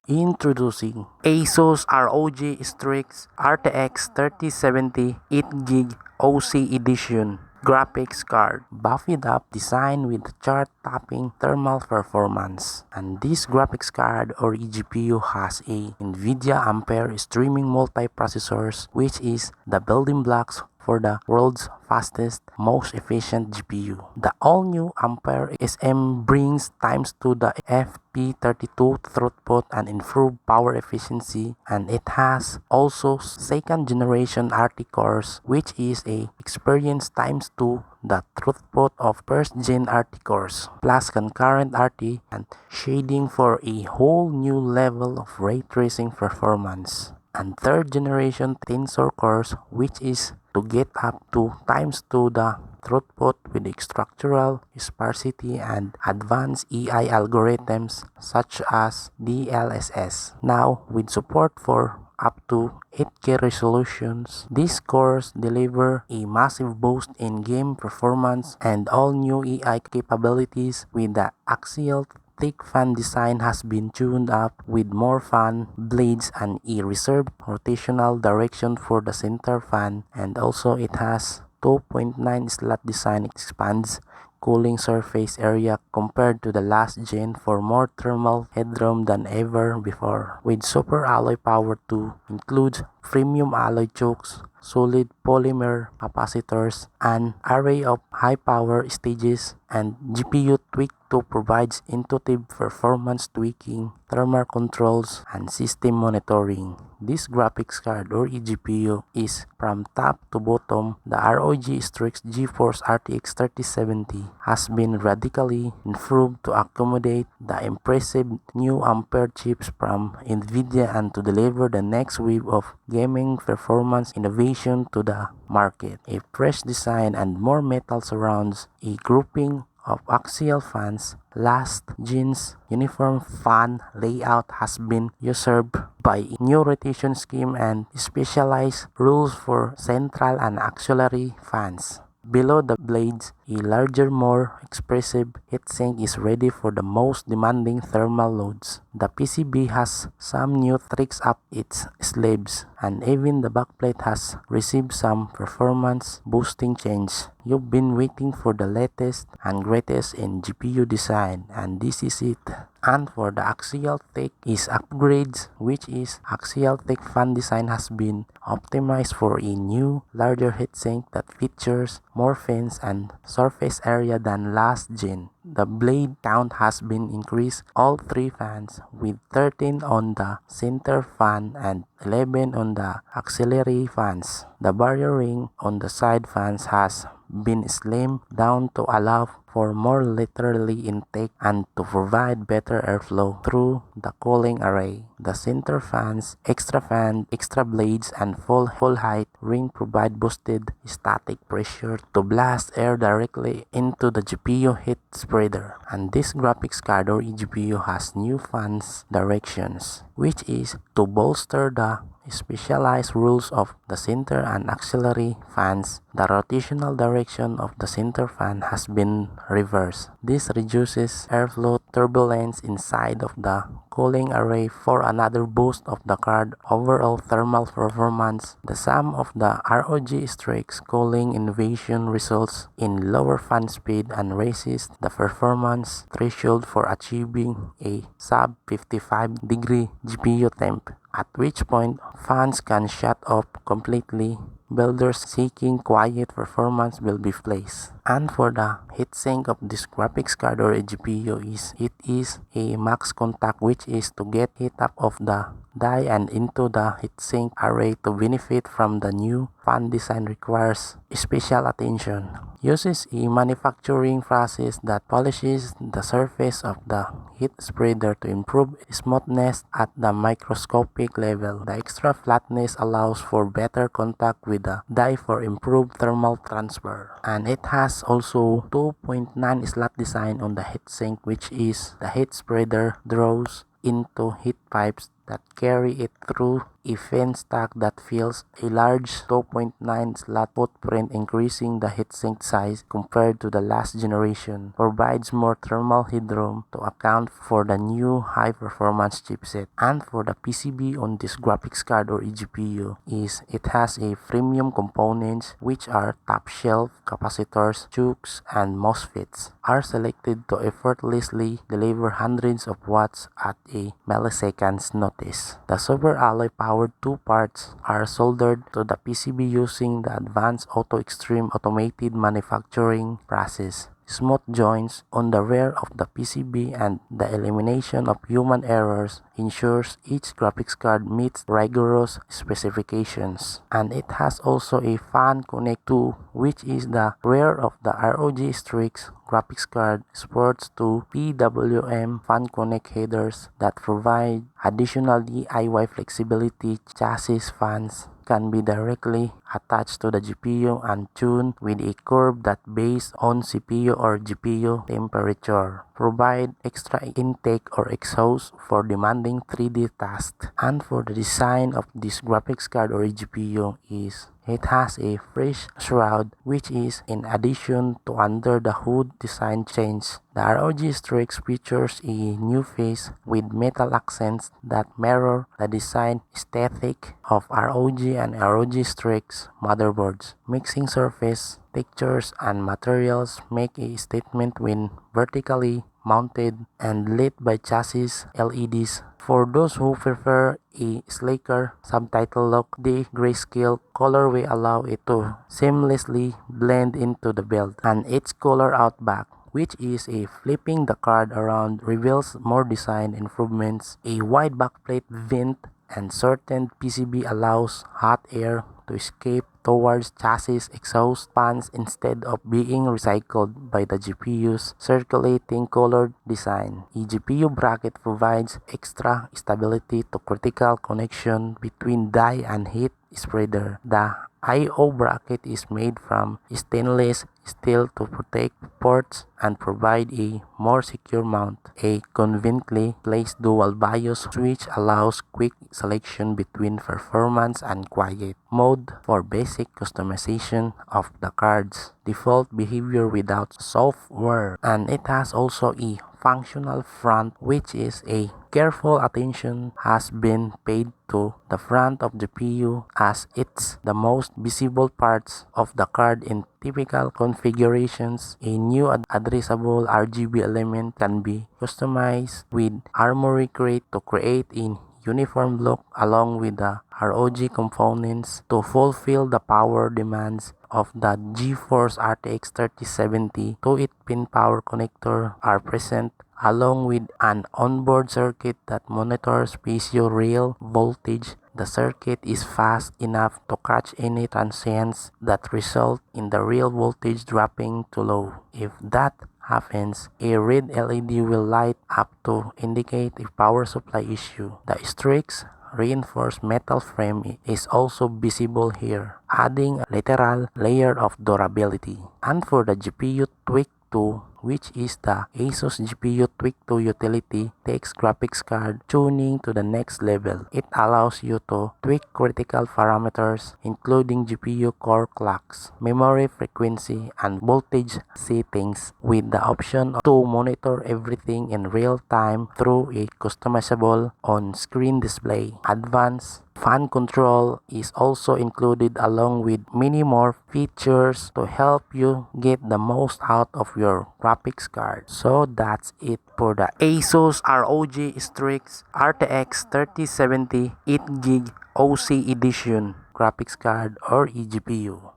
Introducing ASUS ROG Strix RTX 3070 8GB OC Edition graphics card, buffed up, designed with chart-topping thermal performance. And this graphics card or eGPU has a NVIDIA Ampere streaming multiprocessors, which is the building blocks for the world's fastest, most efficient GPU. The all-new Ampere SM brings ×2 the FP32 throughput and improved power efficiency, and it has also second-generation RT cores, which is a experience ×2 the throughput of first-gen RT cores, plus concurrent RT and shading for a whole new level of ray tracing performance. And third-generation Tensor cores, which is to get up to ×2 the throughput with structural sparsity and advanced AI algorithms such as DLSS. Now, with support for up to 8K resolutions, these cores deliver a massive boost in game performance and all new AI capabilities. With the axial thick fan design has been tuned up with more fan blades and a reserved rotational direction for the center fan, and also it has 2.9 slot design, expands cooling surface area compared to the last gen for more thermal headroom than ever before. With super alloy power too, includes premium alloy chokes, solid polymer capacitors, an array of high power stages, and GPU tweak to provides intuitive performance tweaking, thermal controls, and system monitoring. This graphics card or eGPU is from top to bottom. The ROG Strix GeForce RTX 3070 has been radically improved to accommodate the impressive new Ampere chips from NVIDIA and to deliver the next wave of gaming performance innovation to the market. A fresh design and more metal surrounds, a grouping of axial fans. Last gen's uniform fan layout has been usurped by a new rotation scheme and specialized rules for central and auxiliary fans. Below the blades, a larger, more expressive heatsink is ready for the most demanding thermal loads. The PCB has some new tricks up its sleeves, and even the backplate has received some performance boosting change. You've been waiting for the latest and greatest in GPU design, and this is it. And for the axial thick is upgrades, which is axial thick fan design has been optimized for a new larger heatsink that features more fins and surface area than last gen. The blade count has been increased all three fans, with 13 on the center fan and 11 on the auxiliary fans. The barrier ring on the side fans has been slimmed down to allow for more laterally intake and to provide better airflow through the cooling array. The center fans, extra fan, extra blades, and full height ring provide boosted static pressure to blast air directly into the GPU heat spreader. And this graphics card or eGPU has new fans directions, which is to bolster the specialized rules of the center and auxiliary fans. The rotational direction of the center fan has been reversed. This reduces airflow turbulence inside of the cooling array for another boost of the card overall thermal performance. The sum of the ROG Strix cooling innovation results in lower fan speed and raises the performance threshold for achieving a sub 55-degree GPU temp, at which point fans can shut off completely. Builders seeking quiet performance will be placed. And for the heatsink of this graphics card or a GPU it is a max contact, which is to get heat up of the die and into the heatsink array. To benefit from the new fan design requires special attention. Uses a manufacturing process that polishes the surface of the heat spreader to improve smoothness at the microscopic level. The extra flatness allows for better contact with the die for improved thermal transfer. And it has also 2.9 slot design on the heatsink, which is the heat spreader draws into heat pipes that carry it through a fan stack that fills a large 2.9 slot footprint, increasing the heatsink size compared to the last generation, provides more thermal headroom to account for the new high-performance chipset. And for the PCB on this graphics card or eGPU is it has a premium components which are top-shelf capacitors, chokes, and MOSFETs are selected to effortlessly deliver hundreds of watts at a milliseconds notice. The super alloy powered two parts are soldered to the PCB using the advanced Auto Extreme automated manufacturing process. Smooth joints on the rear of the PCB and the elimination of human errors ensures each graphics card meets rigorous specifications. And it has also a Fan Connect 2, which is the rear of the ROG Strix graphics card sports two PWM Fan Connect headers that provide additional DIY flexibility. Chassis fans can be directly attached to the GPU and tuned with a curve that based on CPU or GPU temperature. Provide extra intake or exhaust for demanding 3D tasks. And for the design of this graphics card or GPU is it has a fresh shroud, which is in addition to under the hood design change. The ROG Strix features a new face with metal accents that mirror the design aesthetic of ROG and ROG Strix motherboards. Mixing surface, textures, and materials make a statement when vertically mounted and lit by chassis LEDs. For those who prefer a sleeker subtitle look, the grayscale colorway allow it to seamlessly blend into the build. And its color out back, which is a flipping the card around, reveals more design improvements. A wide backplate vent and shortened PCB allows hot air to escape towards chassis exhaust fans instead of being recycled by the GPU's circulating colored design. A GPU bracket provides extra stability to critical connection between die and heat spreader. The I/O bracket is made from stainless steel to protect ports and provide a more secure mount. A conveniently placed dual BIOS switch allows quick selection between performance and quiet mode for basic customization of the card's default behavior without software. And it has also a functional front, which is a careful attention has been paid to the front of the GPU as it's the most visible parts of the card. In typical configurations, a new addressable RGB element can be customized with Armory Crate to create a uniform look along with the ROG components to fulfill the power demands of the GeForce RTX 3070. 2-pin power connector are present along with an onboard circuit that monitors PSU real voltage. The circuit is fast enough to catch any transients that result in the real voltage dropping too low. If that happens, a red LED will light up to indicate a power supply issue. The Strix reinforced metal frame is also visible here, adding a lateral layer of durability. And for the GPU Tweak 2, which is the ASUS GPU Tweak 2 utility, takes graphics card tuning to the next level. It allows you to tweak critical parameters including GPU core clocks, memory frequency, and voltage settings with the option to monitor everything in real time through a customizable on-screen display. Advanced fan control is also included along with many more features to help you get the most out of your graphics card. So that's it for the ASUS ROG Strix RTX 3070 8GB OC Edition graphics card or eGPU.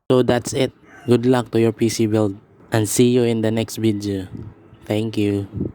So that's it. Good luck to your PC build and see you in the next video. Thank you.